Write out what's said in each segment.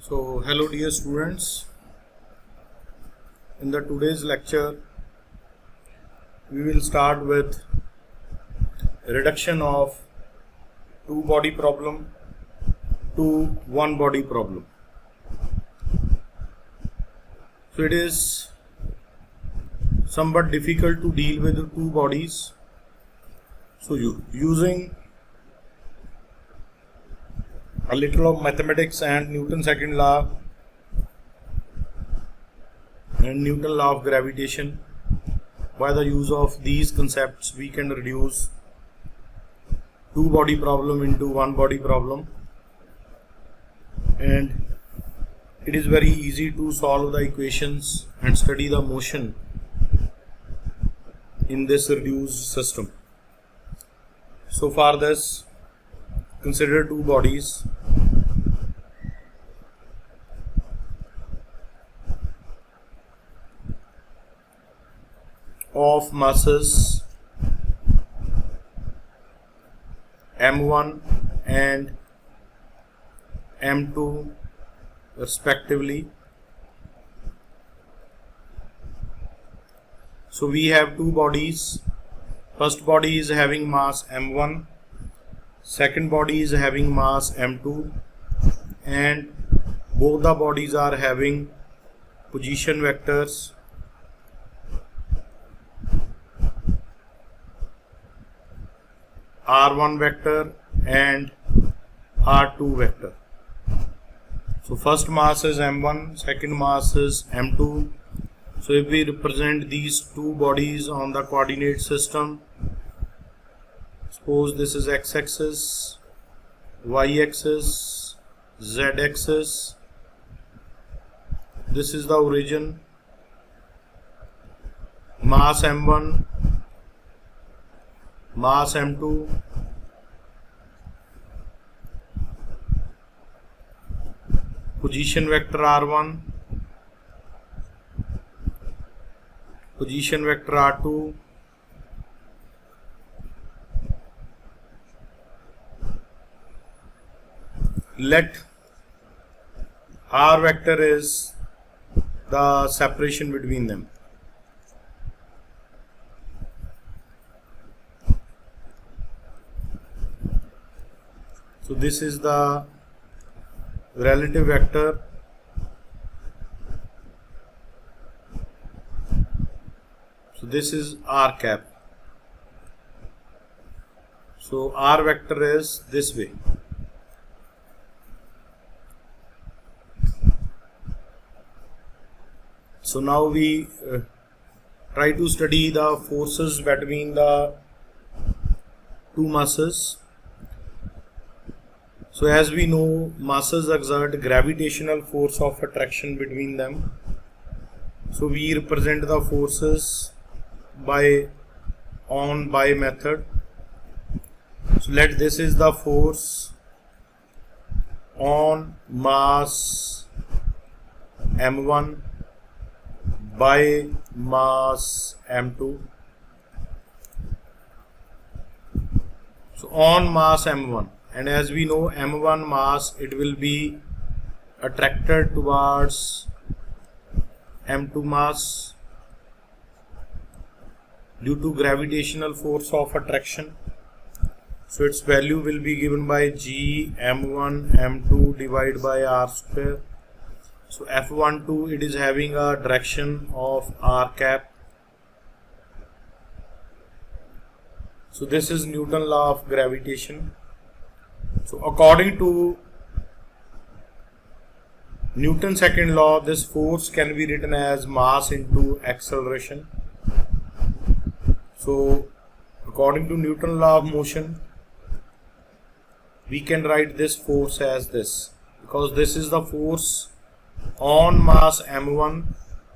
So hello dear students, in the today's lecture we will start with reduction of two body problem to one body problem. So it is somewhat difficult to deal with the two bodies. So using a little of mathematics and Newton's second law and Newton's law of gravitation, by the use of these concepts we can reduce two body problem into one body problem, and it is very easy to solve the equations and study the motion in this reduced system. So for this, consider two bodies. Of masses m1 and m2 respectively. So we have two bodies. First body is having mass m1, second body is having mass m2, and both the bodies are having position vectors r1 vector and r2 vector. So first mass is m1, second mass is m2. So if we represent these two bodies on the coordinate system, suppose this is x-axis, y-axis, z-axis. This is the origin, mass m1, mass m2, position vector r1, position vector r2, let r vector is the separation between them. So this is the relative vector. So this is r cap. So r vector is this way. So now we try to study the forces between the two masses. So as we know, masses exert gravitational force of attraction between them. So we represent the forces by on-by method. So let this is the force on mass m1 by mass m2. So on mass m1, and as we know m1 mass, it will be attracted towards m2 mass due to gravitational force of attraction. So its value will be given by g m1 m2 divided by r square. So f12, it is having a direction of r cap. So this is Newton's law of gravitation. So according to Newton's second law, this force can be written as mass into acceleration. So according to Newton's law of motion, we can write this force as this, because this is the force on mass m1.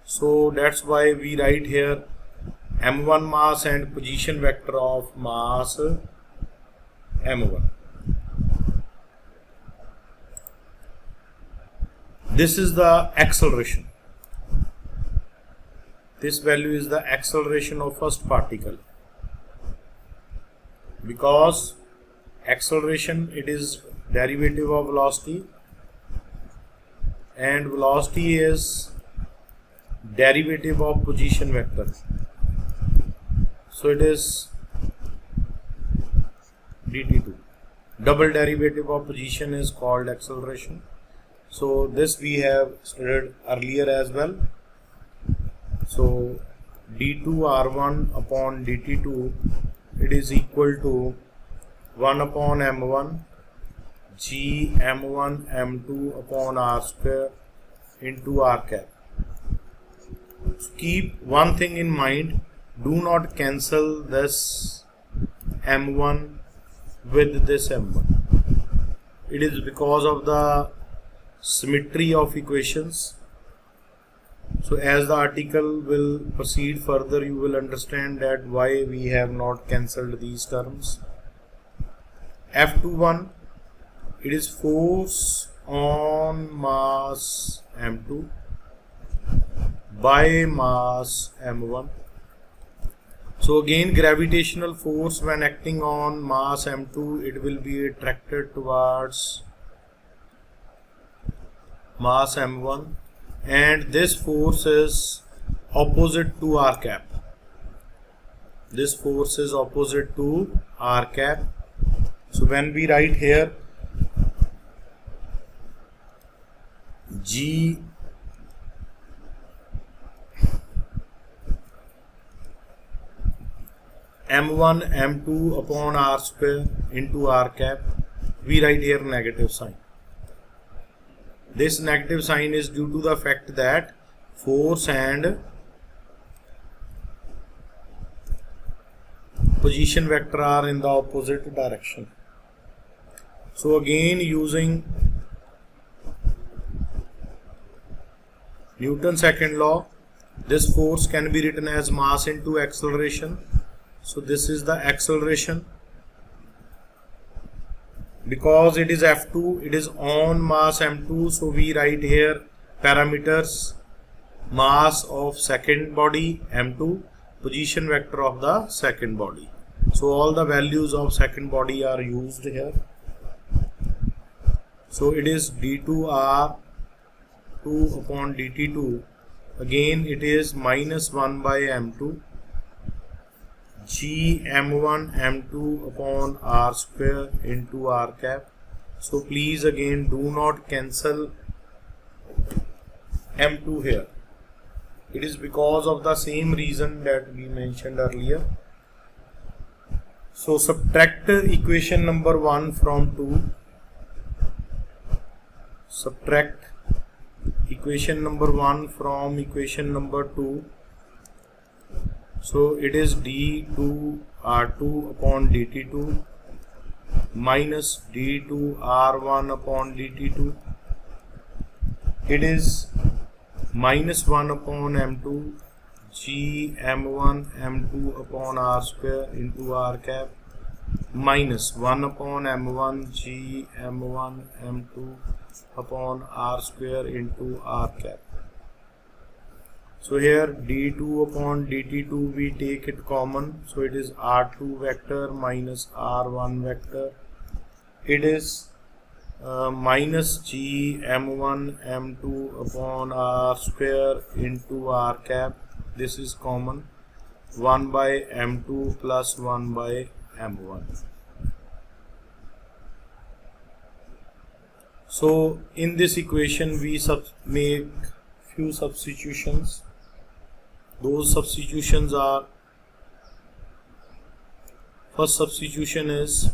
So that's why we write here m1 mass and position vector of mass m1. This is the acceleration. This value is the acceleration of first particle, because acceleration, it is derivative of velocity. and velocity is derivative of position vector. So it is dt2. Double derivative of position is called acceleration. So this we have studied earlier as well. So d2 r1 upon dt2, it is equal to 1 upon m1 g m1 m2 upon r square into r cap. So keep one thing in mind, do not cancel this m1 with this m1. It is because of the symmetry of equations. So as the article will proceed further, you will understand that why we have not cancelled these terms. F21, it is force on mass m2 by mass m1. So again, gravitational force when acting on mass m2, it will be attracted towards mass m1, and this force is opposite to r cap. This force is opposite to r cap. So when we write here G m1 m2 upon r square into r cap, we write here negative sign. This negative sign is due to the fact that force and position vector are in the opposite direction. So again, using Newton's second law, this force can be written as mass into acceleration. So this is the acceleration. Because it is F2, it is on mass m2, so we write here parameters: mass of second body m2, position vector of the second body. So all the values of second body are used here. So it is d2r2 upon dt2. Again it is minus 1 by m2 g m1 m2 upon r square into r cap. So please again do not cancel m2 here. It is because of the same reason that we mentioned earlier. So subtract equation number 1 from 2. Subtract equation number 1 from equation number 2. So it is d2 r2 upon dt2 minus d2 r1 upon dt2. It is minus 1 upon m2 g m1 m2 upon r square into r cap minus 1 upon m1 g m1 m2 upon r square into r cap. So here d2 upon dt2 we take it common, so it is r2 vector minus r1 vector. It is minus g m1 m2 upon r square into r cap. This is common, 1 by m2 plus 1 by m1. So in this equation we make few substitutions. Those substitutions are, first substitution is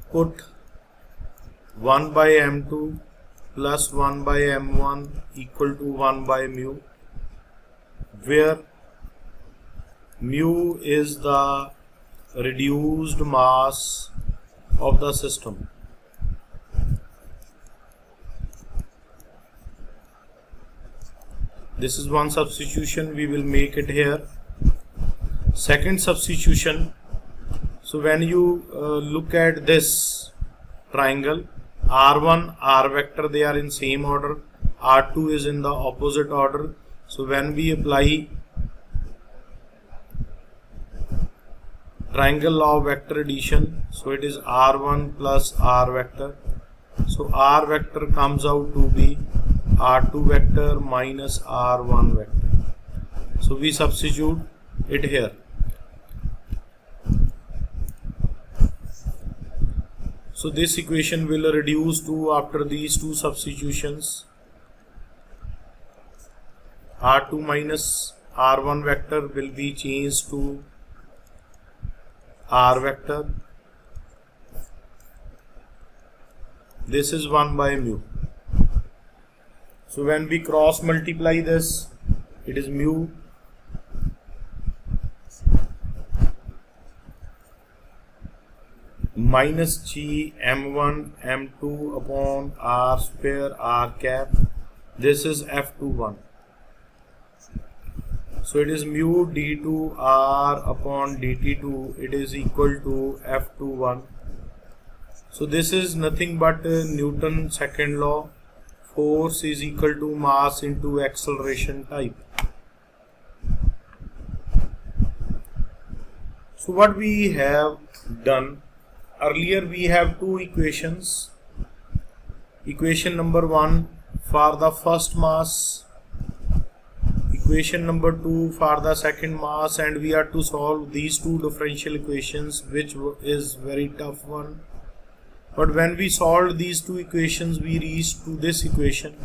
put 1 by m2 plus 1 by m1 equal to 1 by mu, where mu is the reduced mass of the system. This is one substitution, we will make it here. Second substitution, so when you look at this triangle, r1 r vector, they are in same order, r2 is in the opposite order. So when we apply triangle law of vector addition, so it is r1 plus r vector So R vector comes out to be R2 vector minus R1 vector. So we substitute it here. So this equation will reduce to, after these two substitutions, R2 minus R1 vector will be changed to R vector. This is 1 by mu. So when we cross multiply this, it is mu minus G m1 m2 upon R square R cap. This is F21. So it is mu d2 R upon dt2. It is equal to F21. So this is nothing but Newton's second law. Force is equal to mass into acceleration type. So what we have done earlier, we have two equations. Equation number 1 for the first mass, equation number 2 for the second mass, and we are to solve these two differential equations, which is very tough one. But when we solved these two equations, we reached to this equation,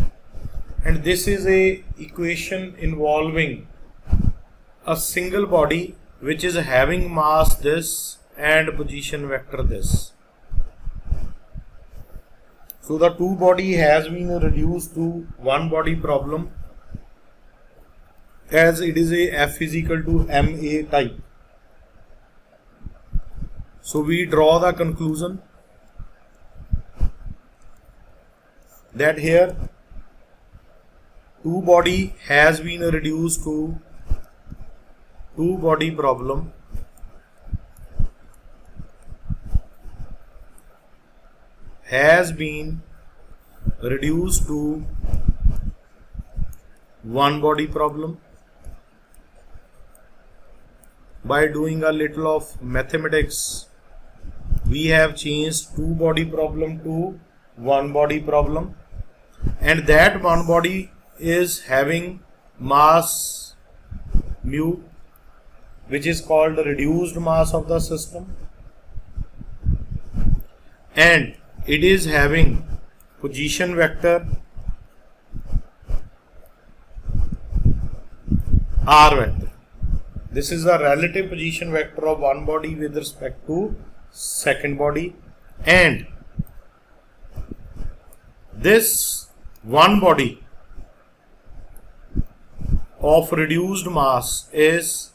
and this is a equation involving a single body which is having mass this and position vector this. So the two body has been reduced to one body problem, as it is a F is equal to ma type. So we draw the conclusion that here two body has been reduced to two body problem, has been reduced to one body problem. By doing a little of mathematics, we have changed two body problem to one body problem, and that one body is having mass mu, which is called the reduced mass of the system, and it is having position vector R vector. This is the relative position vector of one body with respect to second body, and this one body of reduced mass is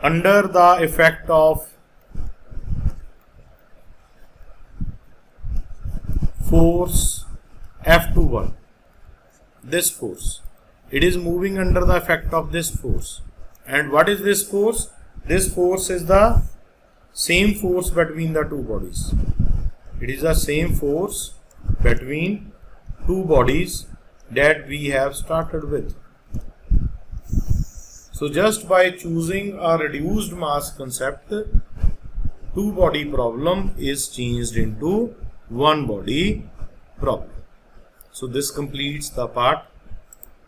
under the effect of force F21. This force, it is moving under the effect of this force. And what is this force? This force is the same force between the two bodies. It is the same force between two bodies that we have started with. So just by choosing a reduced mass concept, two body problem is changed into one body problem. So this completes the part